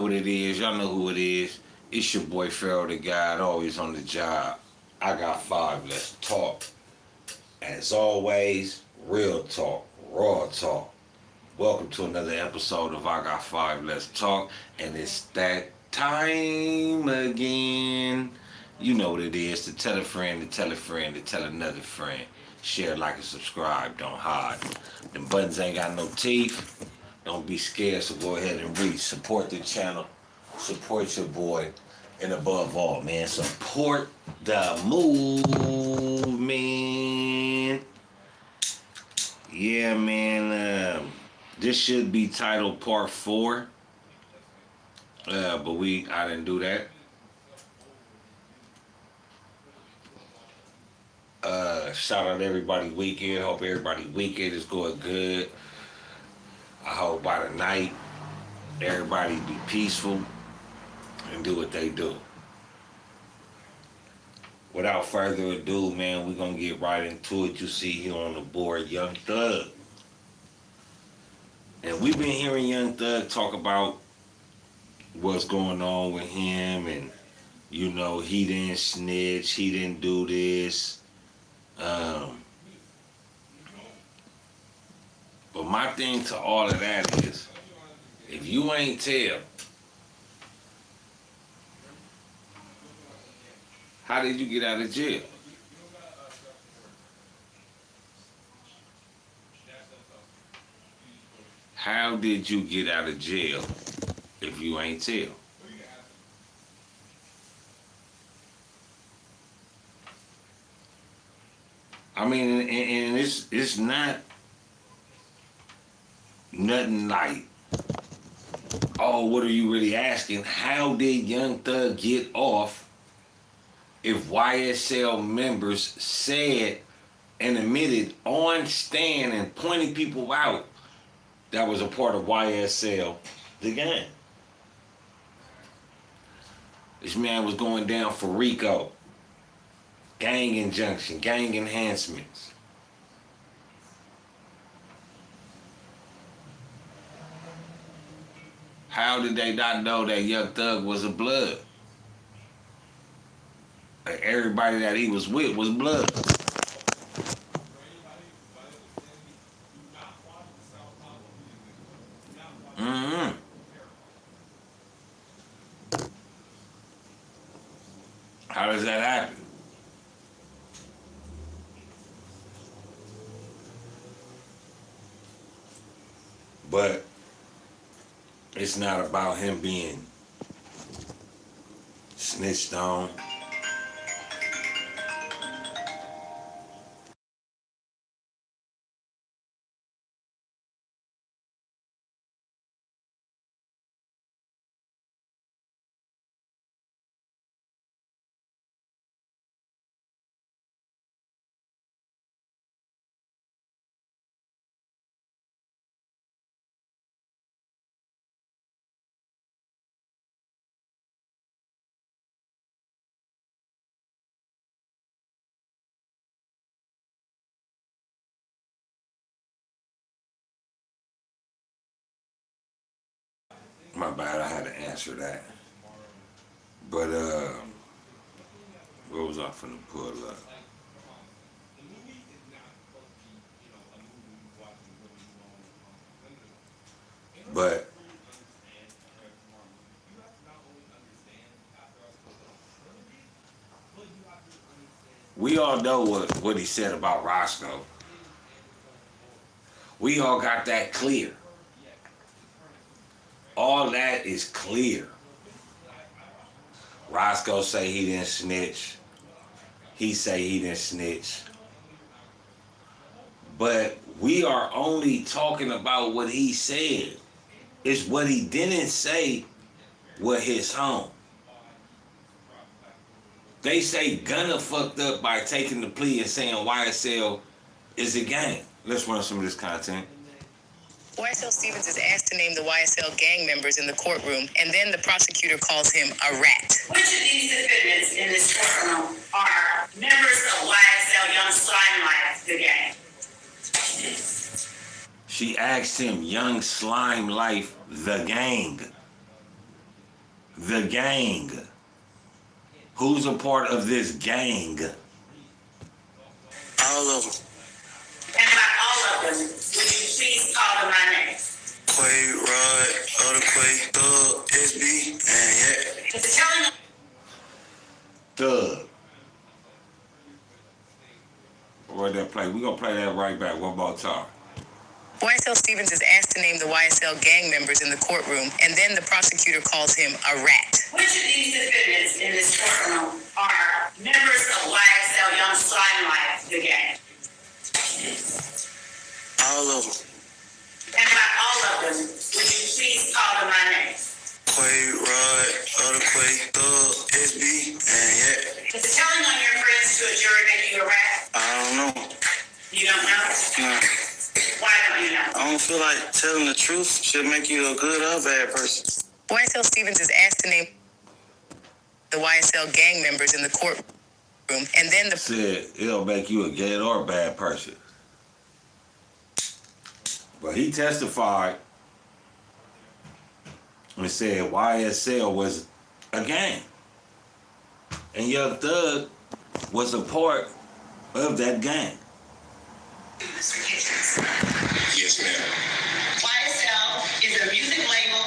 what it is. Y'all know who it is. It's your boy Pharaoh the God, always on the job. I got five. Let's talk. As always, real talk, raw talk. Welcome to another episode of I Got Five. Let's talk. And it's that time again. You know what it is. To tell a friend, to tell a friend, to tell another friend. Share, like, and subscribe. Don't hide. Them buttons ain't got no teeth. Don't be scared, so go ahead and reach. Support the channel. Support your boy. And above all, man, support the movement. Yeah, man. This should be titled Part 4. But I didn't do that. Shout out to everybody weekend. Hope everybody weekend is going good. I hope by the night everybody be peaceful and do what they do. Without further ado, man, we're going to get right into it. You see here on the board, YoungThug. And we've been hearing YoungThug talk about what's going on with him and, you know, he didn't snitch, he didn't do this. But my thing to all of that is, if you ain't tell, how did you get out of jail? How did you get out of jail if you ain't tell? I mean, and it's not nothing like, oh, what are you really asking? How did YoungThug get off if YSL members said and admitted on stand and pointing people out that was a part of YSL, the gang? This man was going down for RICO, gang injunction, gang enhancements. How did they not know that YoungThug was a blood? Like everybody that he was with was blood. Mm-hmm. How does that happen? But it's not about him being snitched on. My bad, I had to answer that. But what was I finna pull up? But we all know what he said about Roscoe. We all got that clear. All that is clear. Roscoe say he didn't snitch. He say he didn't snitch. But we are only talking about what he said. It's what he didn't say with his home. They say Gunna fucked up by taking the plea and saying YSL is a gang. Let's run some of this content. YSL Stevens is asked to name the YSL gang members in the courtroom, and then the prosecutor calls him a rat. Which of these defendants in this courtroom are members of YSL Young Slime Life, the gang? She asked him, Young Slime Life, the gang. the gang. Who's a part of this gang? All of them. And by all of them, would you please call them by name? Quay, Rod, Other Quay, Thug, SB, and yeah. It's telling Thug. Where'd that play? We're gonna play that right back one more time. YSL Stevens is asked to name the YSL gang members in the courtroom, and then the prosecutor calls him a rat. which of these defendants in this courtroom are members of YSL Young Slime Life, the gang? All of them. And by all of them, would you please call them by name? Quay, Rod, Other Quay, Thug, SB, and yeah. Is telling on your friends to a jury make you a rat? I don't know. You don't know? Nah. Why don't you know? I don't feel like telling the truth should make you a good or bad person. YSL Stevens is asked to name the YSL gang members in the courtroom, and then the Said it'll make you a good or a bad person. But he testified and said YSL was a gang. And Young Thug was a part of that gang. Mr. Kitchens. Yes, ma'am. YSL is a music label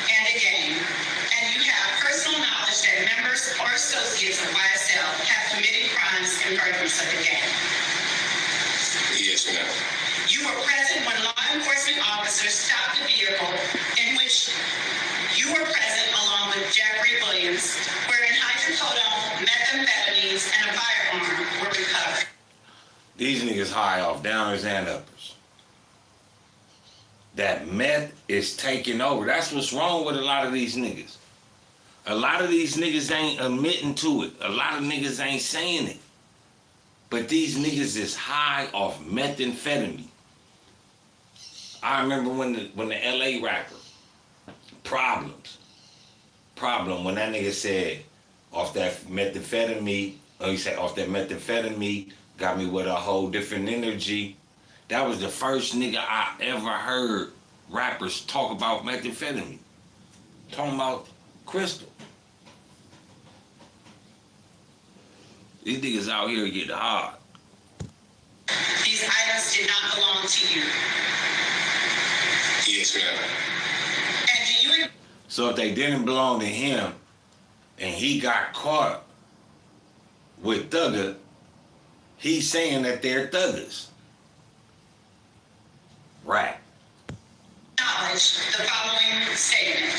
and a gang, and you have personal knowledge that members or associates of YSL have committed crimes in furtherance of the gang. Yes, ma'am. You were present when law enforcement officers stopped the vehicle in which you were present along with Jeffrey Williams, wherein hydrocodone, methamphetamines, and a firearm were recovered. These niggas high off downers and uppers. That meth is taking over. That's what's wrong with a lot of these niggas. A lot of these niggas ain't admitting to it. A lot of niggas ain't saying it. But these niggas is high off methamphetamine. I remember when the LA rapper, Problem, when that nigga said, off that methamphetamine, he said, off that methamphetamine, got me with a whole different energy. That was the first nigga I ever heard rappers talk about methamphetamine. Talking about crystal. These niggas out here getting hard. These items did not belong to you. Yes, ma'am. And do you So if they didn't belong to him and he got caught with Thugger, he's saying that they're Thuggers. Right. acknowledge the following statement?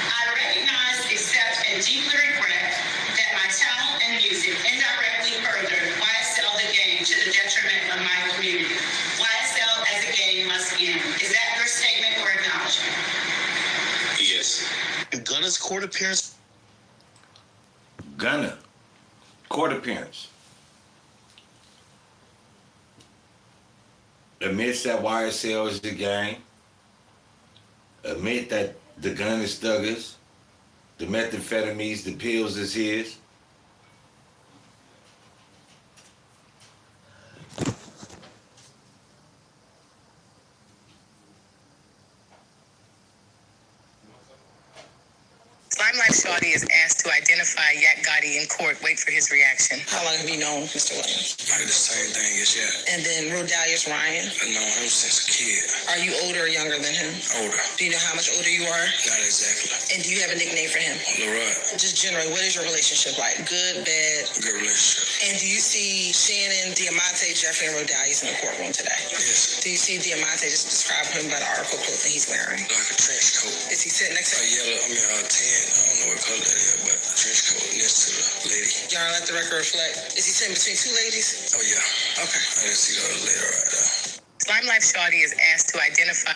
I recognize, accept, and deeply regret that my talent and music indirectly furthered YSL the gang to the detriment of my community. YSL as a gang must end. Is that your statement or acknowledgement? Yes. Gunner's court appearance. Gunner. Court appearance. Admits that YSL is the gang. Admit that the gun is Thuggers. The methamphetamines, the pills is his. Slime Life Shawty is asked to identify Yak Gotti in court. Wait for his reaction. How long have you known Mr. Williams? Probably the same thing as yeah. And then Rodalius Ryan. I've known him since a kid. Are you older or younger than him? Older. Do you know how much older you are? Not exactly. And do you have a nickname for him? Leroy. Just generally, what is your relationship like? Good, bad? Good relationship. And do you see Shannon, Diamante, Jeffrey, and Rodalius in the courtroom today? Yes. Do you see Diamante? Just describe him by the article coat that he's wearing. Like a trench coat. Is he sitting next to A yellow, tan. I don't know what color that is, but a trench coat next to the lady. y'all? Let the record reflect. Is he sitting between two ladies? Oh, yeah. Okay. I didn't see the other lady right there. Slime Life Shawty is asked to identify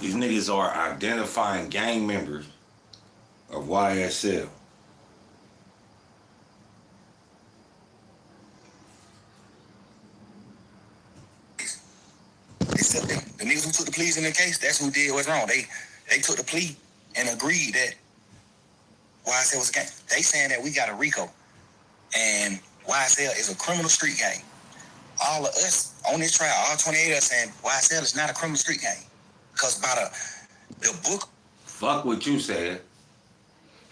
These niggas are identifying gang members of YSL. The niggas who took the pleas in the case, that's who did what's wrong. They took the plea and agreed that YSL was a gang. They saying that we got a RICO and YSL is a criminal street gang. All of us on this trial, all 28 of us saying YSL is not a criminal street gang. Because by the book. Fuck what you said.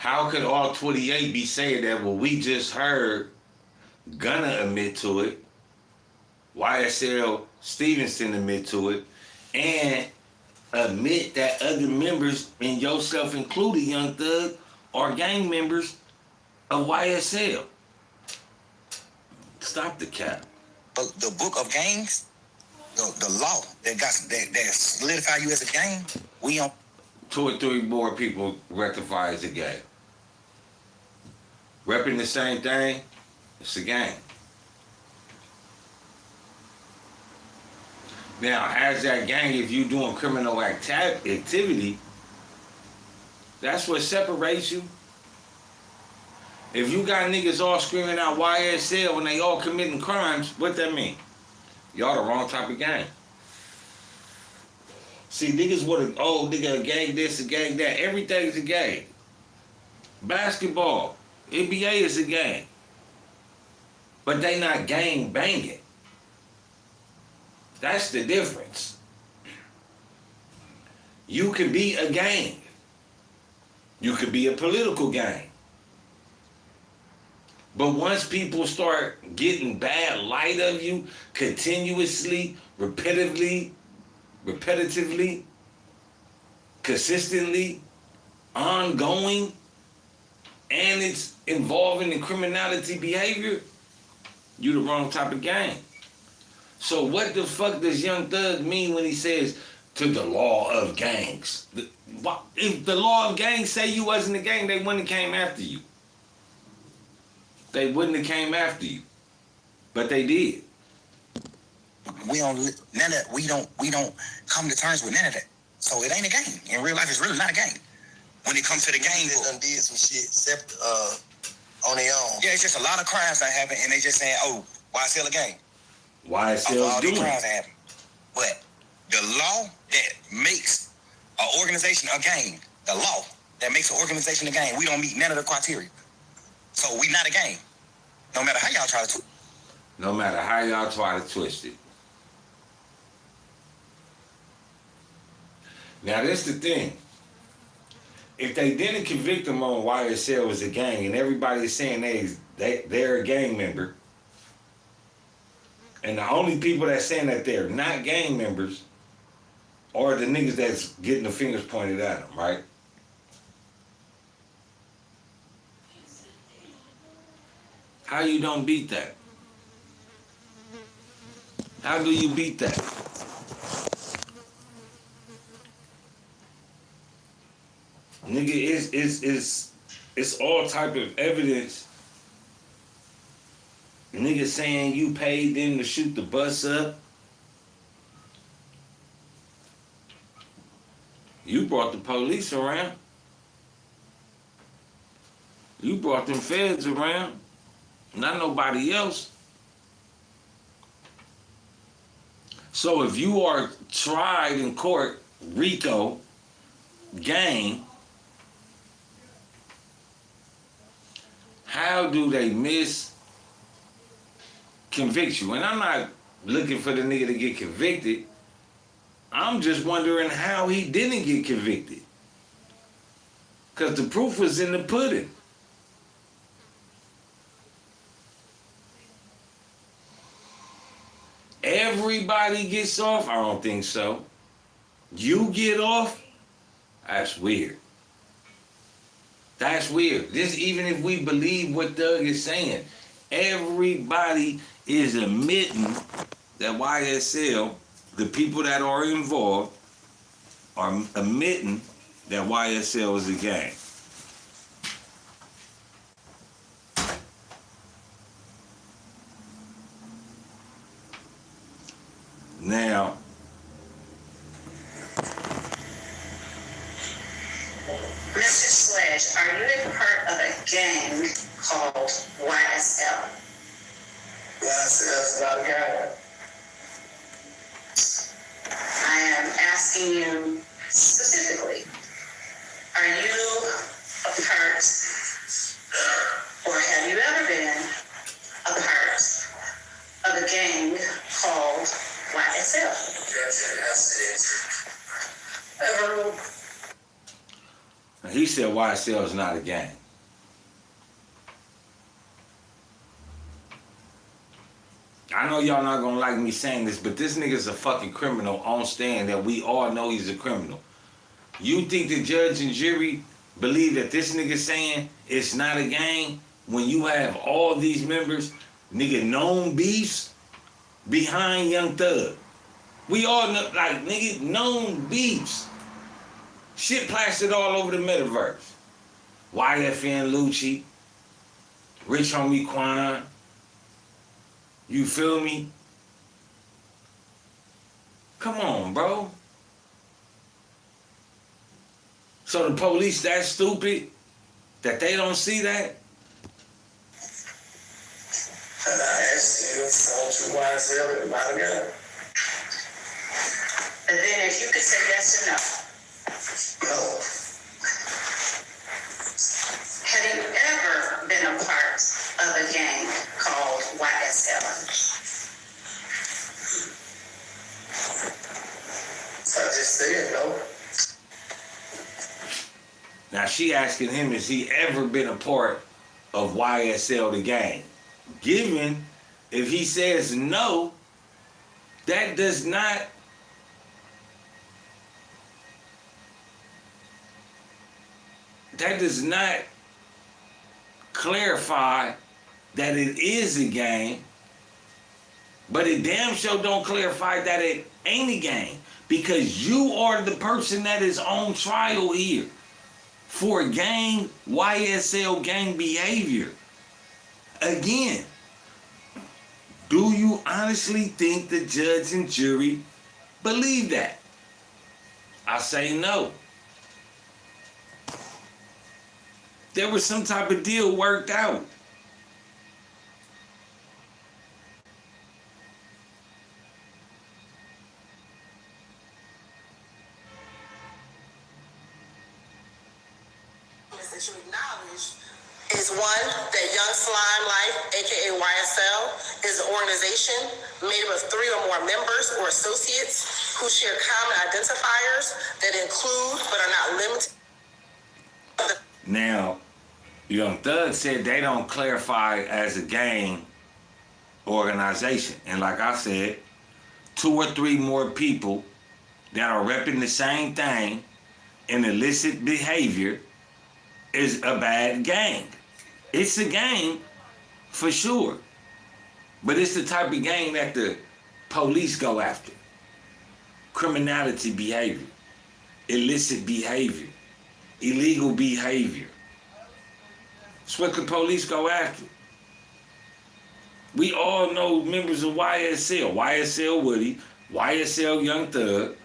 How could all 28 be saying that? Well, we just heard Gunna admit to it, YSL Stevenson admit to it, and admit that other members, and yourself included, Young Thug, are gang members of YSL. Stop the cap. But the book of gangs, the law that solidify you as a gang, we on 2 or 3 more people rectify as a gang. Repping the same thing, it's a gang. Now, as that gang, if you doing criminal activity, that's what separates you. If you got niggas all screaming out YSL and they all committing crimes, what that mean? Y'all the wrong type of gang. See, niggas want to, oh, nigga, a gang this, a gang that. Everything's a gang. Basketball, NBA is a gang. But they not gang banging. That's the difference. You can be a gang. You could be a political gang. But once people start getting bad light of you continuously, repetitively, consistently, ongoing, and it's involving in criminality behavior, you the wrong type of gang. So what the fuck does Young Thug mean when he says to the law of gangs? If the law of gangs say you wasn't a gang, they wouldn't have came after you. They wouldn't have came after you. But they did. We don't come to terms with none of that. So it ain't a gang. In real life, it's really not a gang. When it comes to the gang, They done did some shit separate, on their own. yeah, it's just a lot of crimes that happen, and they just saying, "Oh, YSL a gang." YSL All these doing crimes it. happen. But the law that makes an organization a gang, the law that makes an organization a gang, we don't meet none of the criteria. So we not a gang. No matter how y'all try to. No matter how y'all try to twist it. Now, this the thing. If they didn't convict them on YSL as a gang, and everybody's saying they're a gang member, and the only people that's saying that they're not gang members are the niggas that's getting the fingers pointed at them, right? How you don't beat that? How do you beat that? Nigga, it's all type of evidence. Nigga saying you paid them to shoot the bus up. You brought the police around. You brought them feds around. Not nobody else. So if you are tried in court, RICO, gang, how do they convict you? And I'm not looking for the nigga to get convicted. I'm just wondering how he didn't get convicted. Because the proof was in the pudding. Everybody gets off? I don't think so. You get off? That's weird. That's weird. This, even if we believe what Thug is saying, everybody is admitting that YSL, the people that are involved, are admitting that YSL is a gang. Now, Mr. Sledge, are you a part of a gang called YSL? YSL's not a gang. I am asking you specifically, are you a part, or have you ever been a part of a gang called YSL? he said YSL is not a gang. I know y'all not gonna like me saying this, but this nigga's a fucking criminal on stand that we all know he's a criminal. You think the judge and jury believe that this nigga saying it's not a gang when you have all these members, nigga, known beefs behind YoungThug? We all know, like, nigga, known beefs. Shit plastered all over the metaverse. YFN Lucci, Rich Homie Quan. You feel me? Come on, bro. So the police that stupid that they don't see that? And I asked you, so you YSL about a gun? And then if you could say yes or no. No. Have you ever been a part of a gang called YSL? So I just said no. Now she asking him, has he ever been a part of YSL the gang? Given, if he says no, that does not clarify that it is a gang, but it damn sure don't clarify that it ain't a gang, because you are the person that is on trial here for gang, YSL gang behavior. Again, do you honestly think the judge and jury believe that? I say no. There was some type of deal worked out. That you acknowledge is one, that Young Slime Life, aka YSL, is an organization made up of 3 or more members or associates who share common identifiers that include but are not limited. Now, YoungThug said they don't clarify as a gang organization. And like I said, 2 or 3 more people that are repping the same thing in illicit behavior is a bad gang. It's a gang for sure. But it's the type of gang that the police go after. Criminality behavior, illicit behavior, illegal behavior. That's what the police go after. We all know members of YSL. YSL Woody, YSL YoungThug,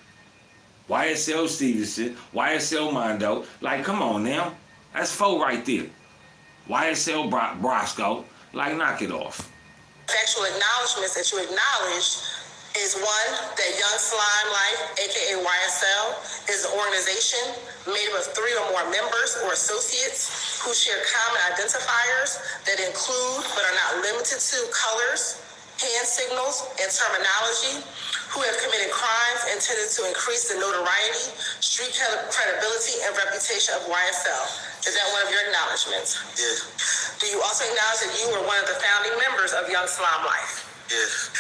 YSL Stevenson, YSL Mondo. Like, come on now. That's 4 right there. YSL Brosco. Like, knock it off. Factual acknowledgments that you acknowledge is one, that Young Slime Life, aka YSL, is an organization made up of 3 or more members or associates who share common identifiers that include but are not limited to colors, hand signals, and terminology, who have committed crimes intended to increase the notoriety, street credibility, and reputation of YSL. Is that one of your acknowledgments? Yes. Do you also acknowledge that you were one of the founding members of Young Slime Life? Yes.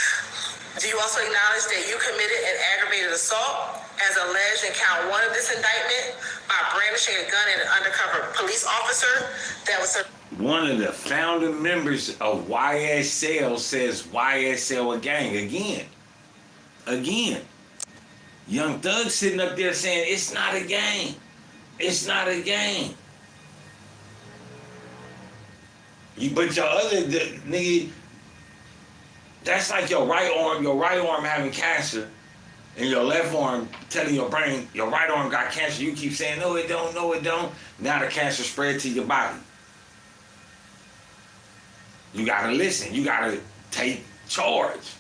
Do you also acknowledge that you committed an aggravated assault as alleged in count 1 of this indictment by brandishing a gun at an undercover police officer that was... One of the founding members of YSL says YSL a gang. Again. YoungThug sitting up there saying it's not a gang. It's not a gang. But your other nigga, that's like your right arm having cancer, and your left arm telling your brain your right arm got cancer. You keep saying, no, it don't, no, it don't. Now the cancer spread to your body. You gotta listen. You gotta take charge.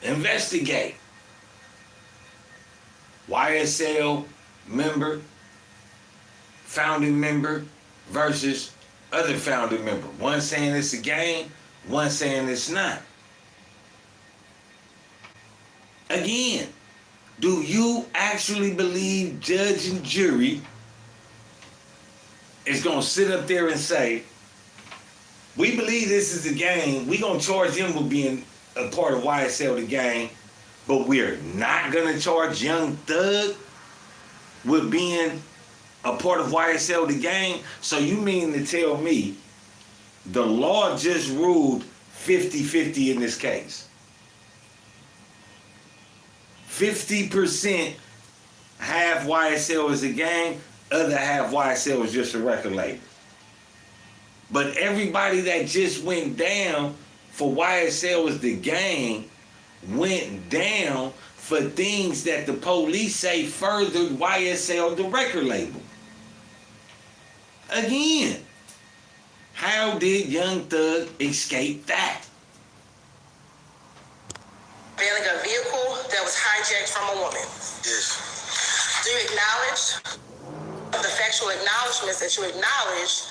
Investigate. YSL member, founding member versus other founding member. One saying it's a gang, one saying it's not. Again, do you actually believe judge and jury is going to sit up there and say, we believe this is a gang. We're going to charge him with being a part of YSL the gang, but we're not going to charge YoungThug with being a part of YSL the gang? So you mean to tell me the law just ruled 50-50 in this case? 50% half YSL is a gang, other half YSL is just a record label. But everybody that just went down for YSL as the gang went down for things that the police say furthered YSL the record label. Again, how did YoungThug escape that? Bailing a vehicle that was hijacked from a woman. Yes. Do you acknowledge the factual acknowledgments that you acknowledge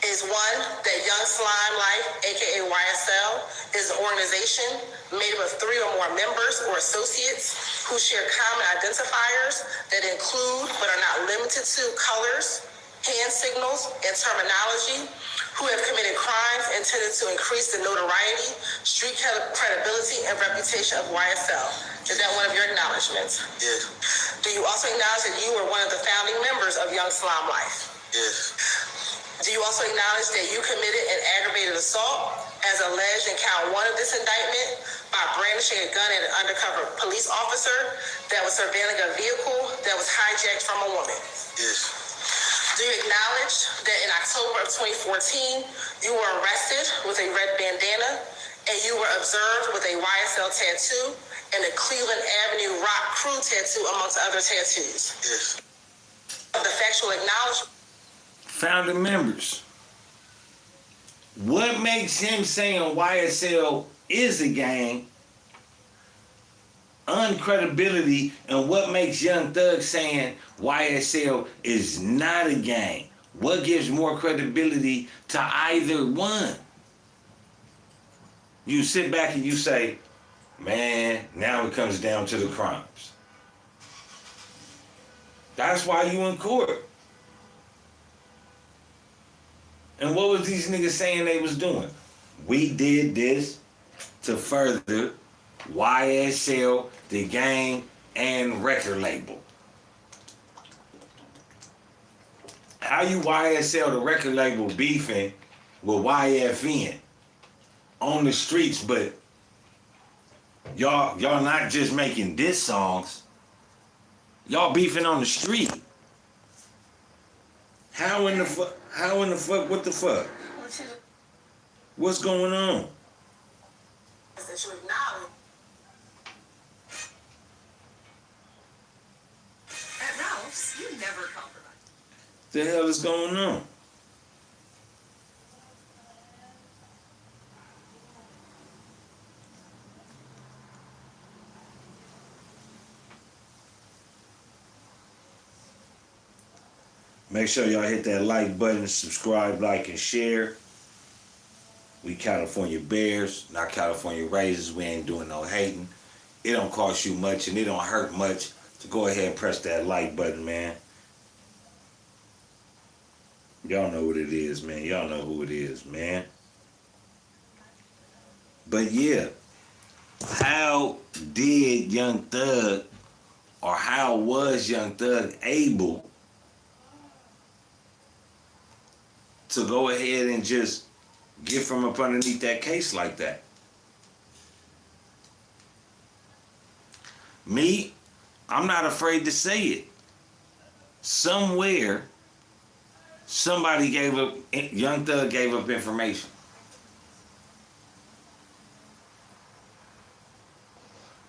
is one, that Young Slime Life, aka YSL, is an organization made up of 3 or more members or associates who share common identifiers that include but are not limited to colors, hand signals, and terminology, who have committed crimes intended to increase the notoriety, street credibility, and reputation of YSL. Is that one of your acknowledgments? Yes. Do you also acknowledge that you were one of the founding members of Young Slime Life? Yes. Do you also acknowledge that you committed an aggravated assault as alleged in count 1 of this indictment by brandishing a gun at an undercover police officer that was surveilling a vehicle that was hijacked from a woman? Yes. Do you acknowledge that in October of 2014, you were arrested with a red bandana and you were observed with a YSL tattoo and a Cleveland Avenue Rock Crew tattoo, amongst other tattoos? Yes. The factual acknowledgement. Founding members. What makes him saying YSL is a gang uncredibility, and what makes YoungThug saying YSL is not a gang? What gives more credibility to either one? You sit back and you say, man, now it comes down to the crimes. That's why you in court. And what was these niggas saying they was doing? We did this to further YSL, the gang, and record label. How you YSL, the record label, beefing with YFN on the streets, but y'all not just making diss songs, y'all beefing on the street. How in the fuck, what the fuck? What's going on? That you acknowledge. At Ralph's, you never compromise. The hell is going on? Make sure y'all hit that like button, subscribe, like, and share. We California Bears, not California Raisins. We ain't doing no hating. It don't cost you much and it don't hurt much to go ahead and press that like button, man. Y'all know what it is, man. Y'all know who it is, man. But yeah, how did YoungThug, or how was YoungThug able to go ahead and just get from up underneath that case like that? Me, I'm not afraid to say it. Somewhere, somebody gave up, YoungThug gave up information.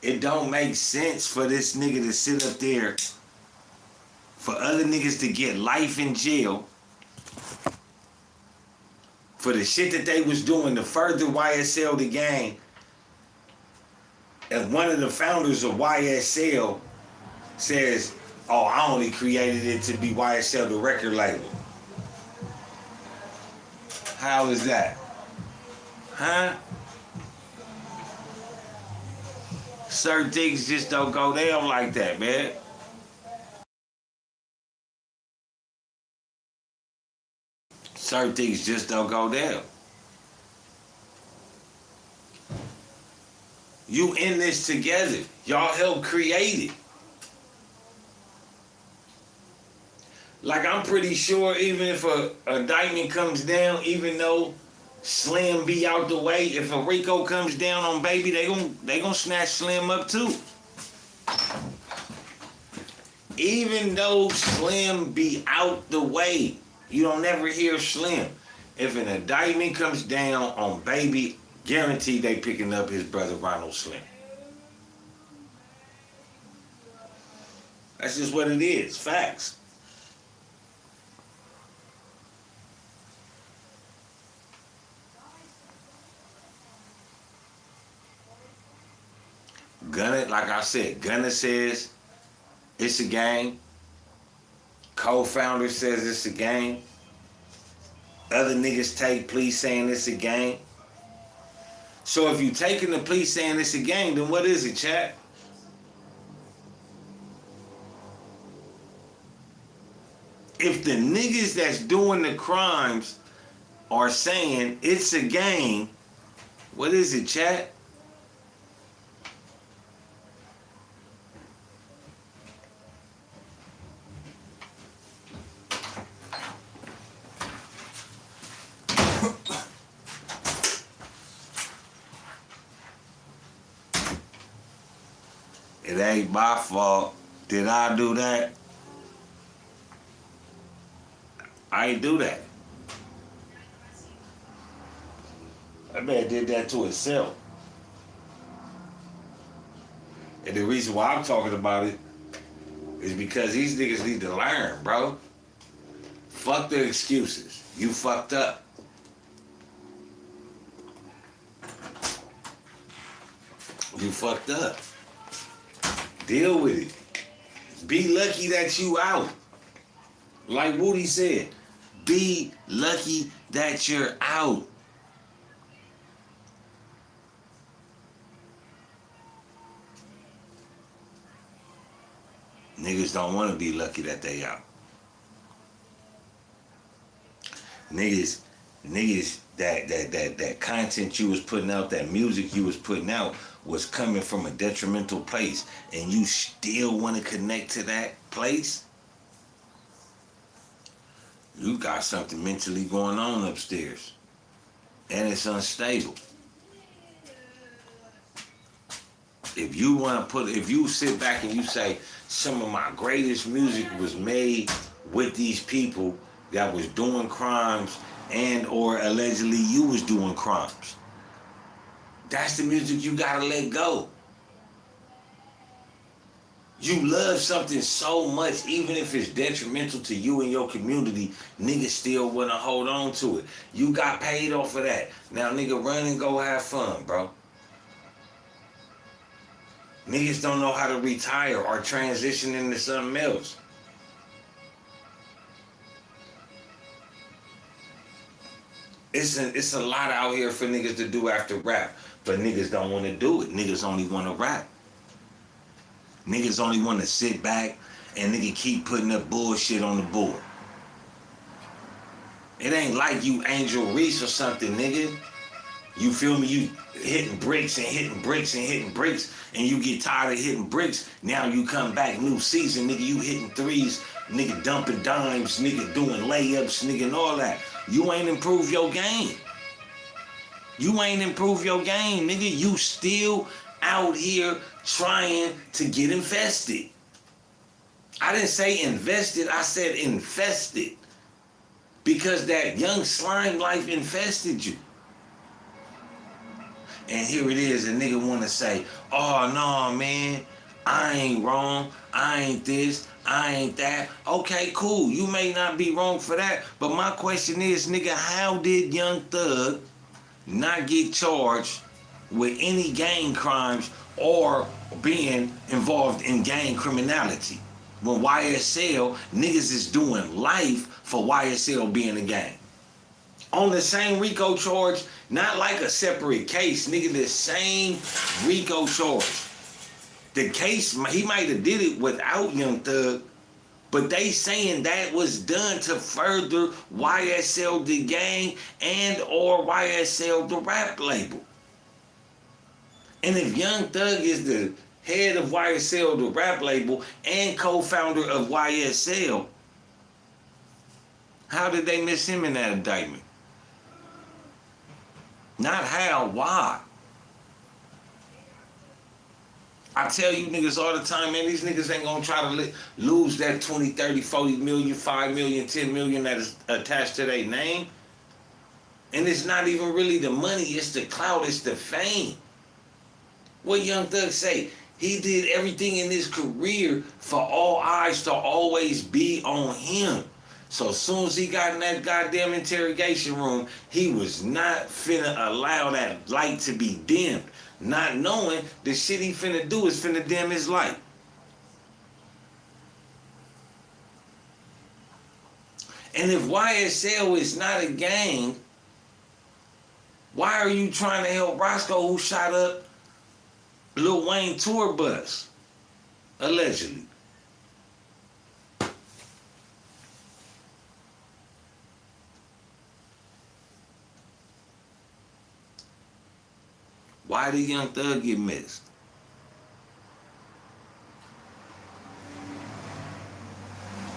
It don't make sense for this nigga to sit up there, for other niggas to get life in jail for the shit that they was doing to further YSL the gang. And one of the founders of YSL says, oh, I only created it to be YSL the record label. How is that? Huh? Certain things just don't go down like that, man. Certain things just don't go down. You in this together. Y'all help create it. Like, I'm pretty sure even if a indictment comes down, even though Slim be out the way, if a RICO comes down on Baby, they gonna snatch Slim up too. Even though Slim be out the way, you don't never hear Slim. If an indictment comes down on Baby, guaranteed they picking up his brother Ronald Slim. That's just what it is. Facts. Gunna, like I said, Gunna says it's a game. Co-founder says it's a game. Other niggas take plea saying it's a game. So if you taking the plea saying it's a game, then what is it, chat? If the niggas that's doing the crimes are saying it's a game, what is it, chat? It ain't my fault. Did I do that? I ain't do that. That man did that to himself. And the reason why I'm talking about it is because these niggas need to learn, bro. Fuck the excuses. You fucked up. You fucked up. Deal with it. Be lucky that you out. Like Woody said, be lucky that you're out. Niggas don't want to be lucky that they out. Niggas, that content you was putting out, that music you was putting out was coming from a detrimental place, and you still want to connect to that place? You got something mentally going on upstairs, and it's unstable. If you sit back and you say, some of my greatest music was made with these people that was doing crimes and or allegedly you was doing crimes, that's the music you gotta let go. You love something so much, even if it's detrimental to you and your community, niggas still wanna hold on to it. You got paid off of that. Now, nigga, run and go have fun, bro. Niggas don't know how to retire or transition into something else. It's a lot out here for niggas to do after rap, but niggas don't want to do it. Niggas only want to rap. Niggas only want to sit back and nigga keep putting up bullshit on the board. It ain't like you Angel Reese or something, nigga. You feel me? You hitting bricks and hitting bricks and hitting bricks, and you get tired of hitting bricks. Now you come back new season, nigga. You hitting threes, nigga dumping dimes, nigga doing layups, nigga, and all that. You ain't improved your game. You ain't improved your game, nigga. You still out here trying to get infested. I didn't say invested, I said infested. Because that young slime life infested you. And here it is, a nigga wanna say, oh no, man, I ain't wrong, I ain't this, I ain't that. Okay, cool, you may not be wrong for that, but my question is, nigga, how did YoungThug not get charged with any gang crimes or being involved in gang criminality? When YSL, niggas is doing life for YSL being a gang. On the same RICO charge, not like a separate case, nigga, the same RICO charge. The case, he might have did it without YoungThug, But they saying that was done to further YSL the gang and or YSL the rap label. And if Young Thug is the head of YSL the rap label and co-founder of YSL, how did they miss him in that indictment? Not how, why? I tell you niggas all the time, man, these niggas ain't gonna try to lose that 20, 30, 40 million, 5 million, 10 million that is attached to their name. And it's not even really the money, it's the clout, it's the fame. What Young Thug say? He did everything in his career for all eyes to always be on him. So as soon as he got in that goddamn interrogation room, he was not finna allow that light to be dimmed. Not knowing the shit he finna do is finna dim his light. And if YSL is not a gang, why are you trying to help Roscoe who shot up Lil Wayne tour bus? Allegedly. Why did Young Thug get missed?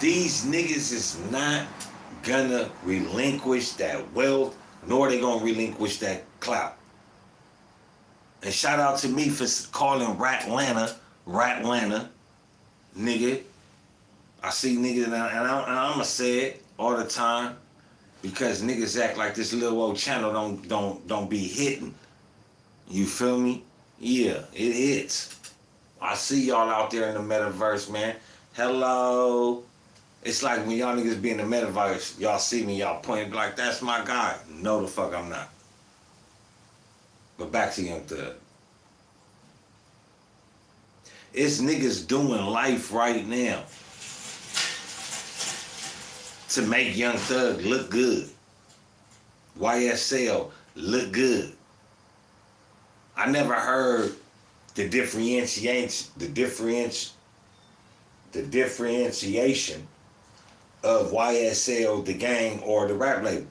These niggas is not gonna relinquish that wealth, nor they gonna relinquish that clout. And shout out to me for calling Ratlanta, nigga. I see niggas, and I'ma say it all the time, because niggas act like this little old channel don't be hitting. You feel me? Yeah, it hits. I see y'all out there in the metaverse, man. Hello. It's like when y'all niggas be in the metaverse, y'all see me, y'all point like, that's my guy. No, the fuck I'm not. But back to Young Thug. It's niggas doing life right now to make Young Thug look good. YSL look good. I never heard the differentiation of YSL, the gang, or the rap label.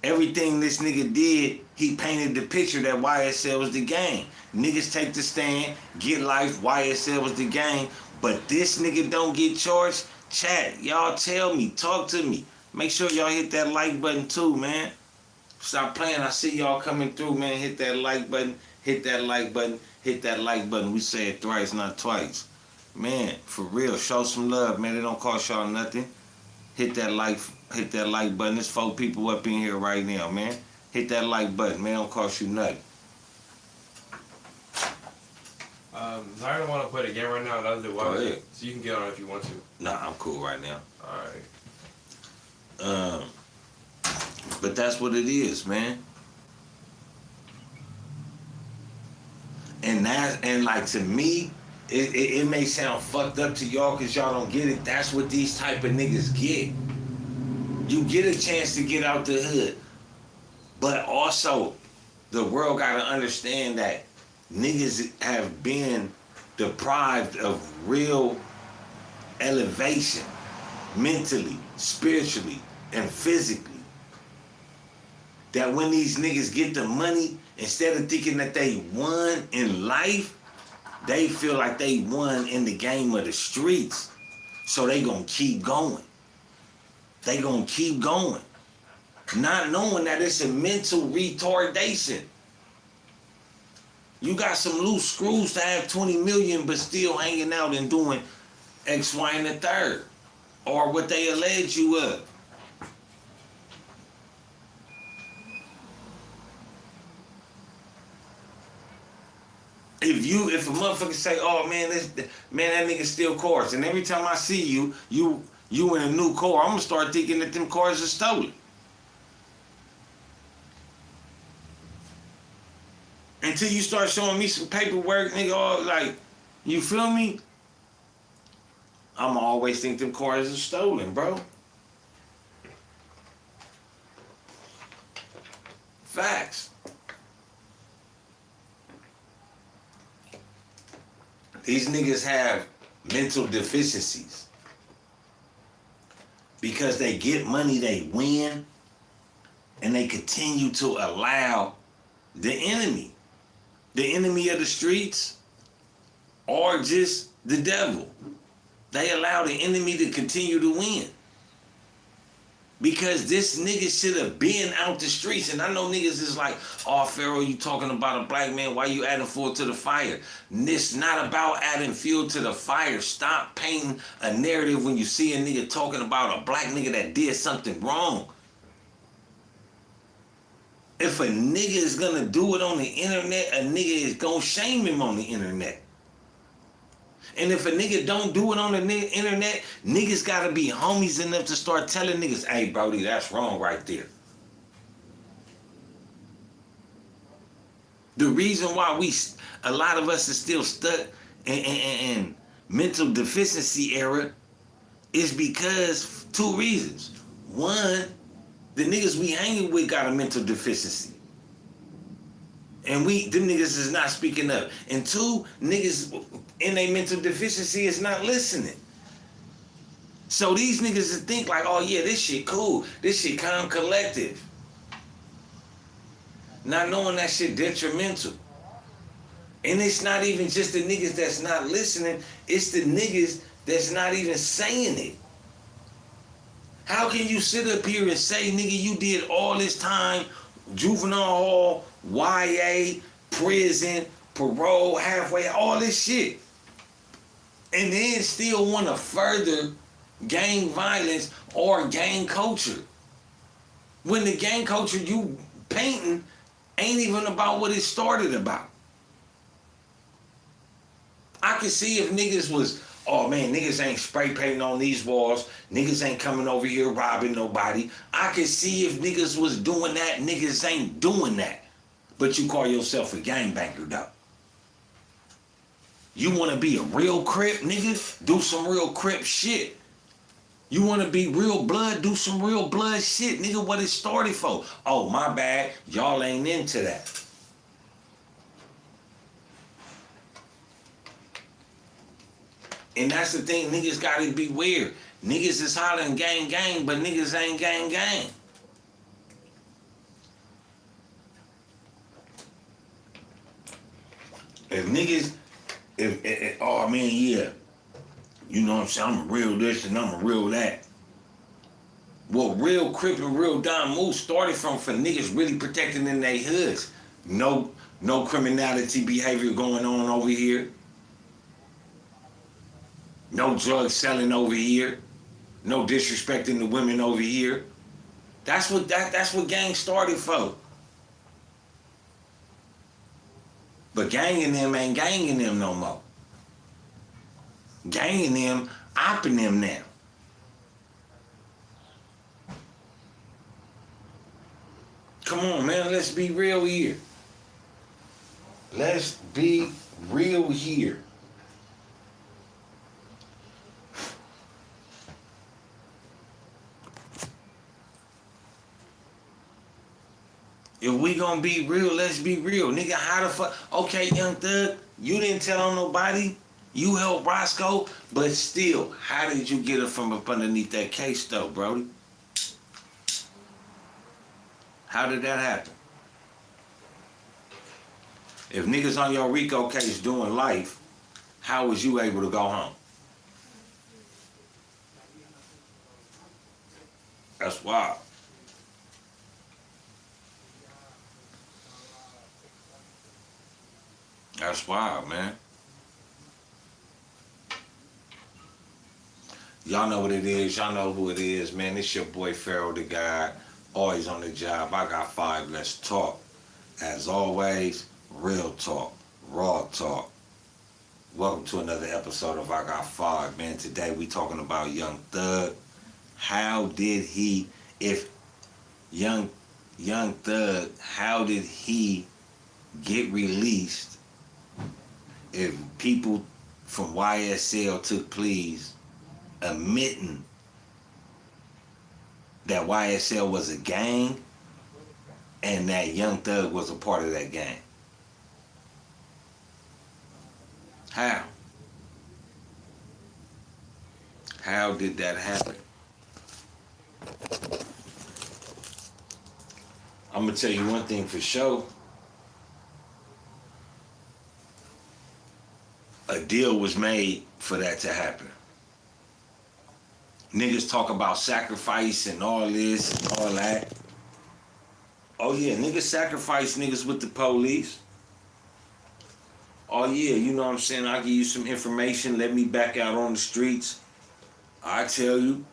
Everything this nigga did, he painted the picture that YSL was the gang. Niggas take the stand, get life, YSL was the gang, but this nigga don't get charged. Chat, y'all tell me, talk to me. Make sure y'all hit that like button too, man. Stop playing. I see y'all coming through, man. Hit that like button. Hit that like button. Hit that like button. We say it thrice, not twice. Man, for real. Show some love, man. It don't cost y'all nothing. Hit that like button. There's 4 people up in here right now, man. Hit that like button, man. It don't cost you nothing. I don't want to play the game right now. That was the Go ahead. So you can get on if you want to. Nah, I'm cool right now. Alright. But that's what it is, man. And like to me, it may sound fucked up to y'all because y'all don't get it. That's what these type of niggas get. You get a chance to get out the hood. But also, the world gotta understand that niggas have been deprived of real elevation, mentally, spiritually, and physically. That when these niggas get the money, instead of thinking that they won in life, they feel like they won in the game of the streets. So they gonna keep going. They gonna keep going. Not knowing that it's a mental retardation. You got some loose screws to have 20 million but still hanging out and doing X, Y, and the third. Or what they allege you of. If a motherfucker say, oh man, that nigga steal cars, and every time I see you in a new car, I'm gonna start thinking that them cars are stolen. Until you start showing me some paperwork, nigga, all like, you feel me? I'ma always think them cars are stolen, bro. Facts. These niggas have mental deficiencies. because they get money, they win, and they continue to allow the enemy of the streets, or just the devil. They allow the enemy to continue to win. Because this nigga should have been out the streets. And I know niggas is like, oh, Pharaoh, you talking about a black man. Why you adding fuel to the fire? It's not about adding fuel to the fire. Stop painting a narrative when you see a nigga talking about a black nigga that did something wrong. If a nigga is gonna do it on the internet, a nigga is gonna shame him on the internet. And if a nigga don't do it on the internet, niggas gotta be homies enough to start telling niggas, hey, Brody, that's wrong right there. The reason why a lot of us is still stuck in mental deficiency era is because two reasons. One, the niggas we hanging with got a mental deficiency. And them niggas is not speaking up. And two, niggas in their mental deficiency is not listening. So these niggas think like, oh yeah, this shit cool. This shit calm collective. Not knowing that shit detrimental. And it's not even just the niggas that's not listening. It's the niggas that's not even saying it. How can you sit up here and say, nigga, you did all this time, juvenile hall, YA, prison, parole, halfway, all this shit, and then still want to further gang violence or gang culture? When the gang culture you painting ain't even about what it started about. I can see if niggas was, oh man, niggas ain't spray painting on these walls. Niggas ain't coming over here robbing nobody. I can see if niggas was doing that. Niggas ain't doing that. But you call yourself a gangbanger though. You want to be a real Crip, nigga? Do some real Crip shit. You want to be real blood? Do some real blood shit, nigga. What it started for? Oh, my bad. Y'all ain't into that. And that's the thing, niggas gotta beware. Niggas is hollering gang gang, but niggas ain't gang gang. If niggas, oh man, yeah, you know what I'm saying, I'm a real this and I'm a real that. Well, real Crip and real Don Moose started from for niggas really protecting in their hoods. No criminality behavior going on over here. No drug selling over here. No disrespecting the women over here. That's what gang started for. But ganging them ain't ganging them no more. Ganging them, opping them now. Come on, man, let's be real here. Let's be real here. If we gonna be real, let's be real. Nigga, how the fuck? Okay, Young Thug, you didn't tell on nobody. You helped Roscoe, but still, how did you get it from up underneath that case though, Brody? How did that happen? If niggas on your RICO case doing life, how was you able to go home? That's wild. That's wild, man. Y'all know what it is. Y'all know who it is, man. It's your boy Pharaoh the God. Always on the job. I got 5. Let's talk. As always, real talk, raw talk. Welcome to another episode of I Got 5, man. Today we talking about Young Thug. How did he, if Young Thug, how did he get released if people from YSL took pleas admitting that YSL was a gang and that Young Thug was a part of that gang? How? How did that happen? I'm gonna tell you one thing for sure. A deal was made for that to happen. Niggas talk about sacrifice and all this and all that. Oh yeah, niggas sacrifice niggas with the police. Oh yeah, you know what I'm saying? I'll give you some information, let me back out on the streets. I tell you.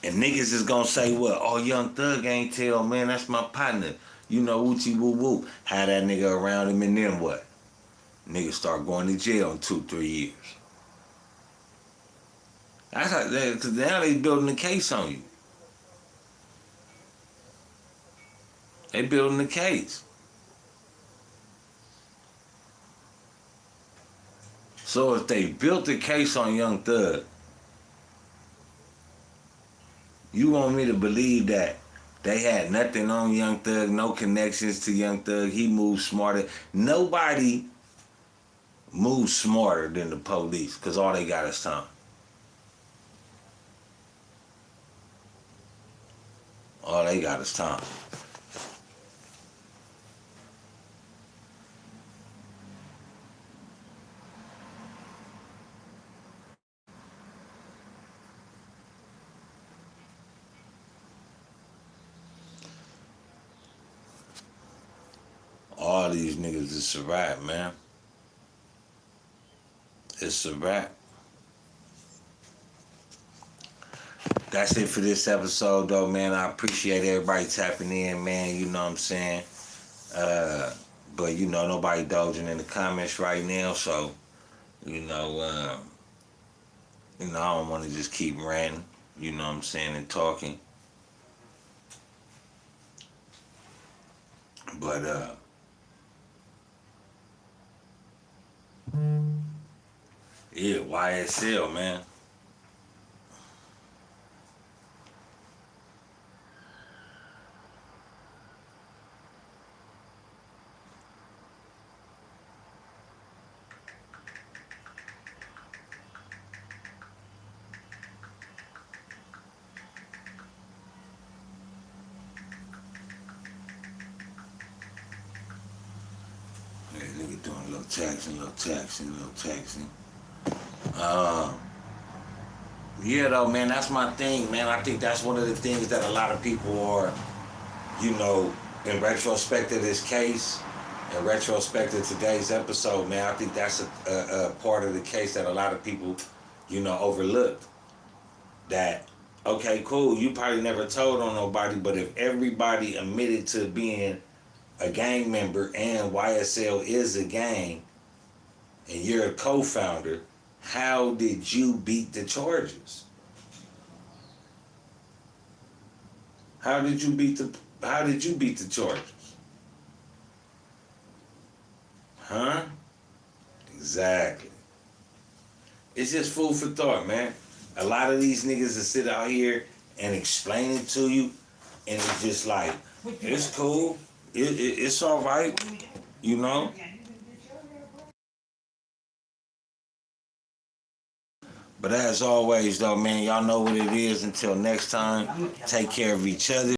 And niggas is gonna say what? Oh, Young Thug ain't tell, man, that's my partner. You know, woochie woo woo. Had that nigga around him and then what? Niggas start going to jail in 2-3 years. That's how, cause now they building a case on you. They building a case. So if they built a case on Young Thug, you want me to believe that they had nothing on Young Thug, no connections to Young Thug, he moved smarter. Nobody moves smarter than the police, because all they got is time. All they got is time. All these niggas is a wrap, man. It's a wrap. That's it for this episode, though, man. I appreciate everybody tapping in, man. You know what I'm saying? But, you know, nobody dodging in the comments right now, so, you know, I don't want to just keep ranting, you know what I'm saying, and talking. But, yeah, YSL, man. Hey, nigga doing a little taxing. Yeah, though, man, that's my thing, man. I think that's one of the things that a lot of people are, you know, in retrospect of this case, in retrospect of today's episode, man, I think that's a part of the case that a lot of people, you know, overlooked. That, okay, cool, you probably never told on nobody, but if everybody admitted to being a gang member and YSL is a gang, and you're a co-founder, how did you beat the charges? How did you beat the charges? Huh? Exactly. It's just food for thought, man. A lot of these niggas that sit out here and explain it to you, and it's just like, it's cool, it's all right, you know? But as always, though, man, y'all know what it is. Until next time, take care of each other.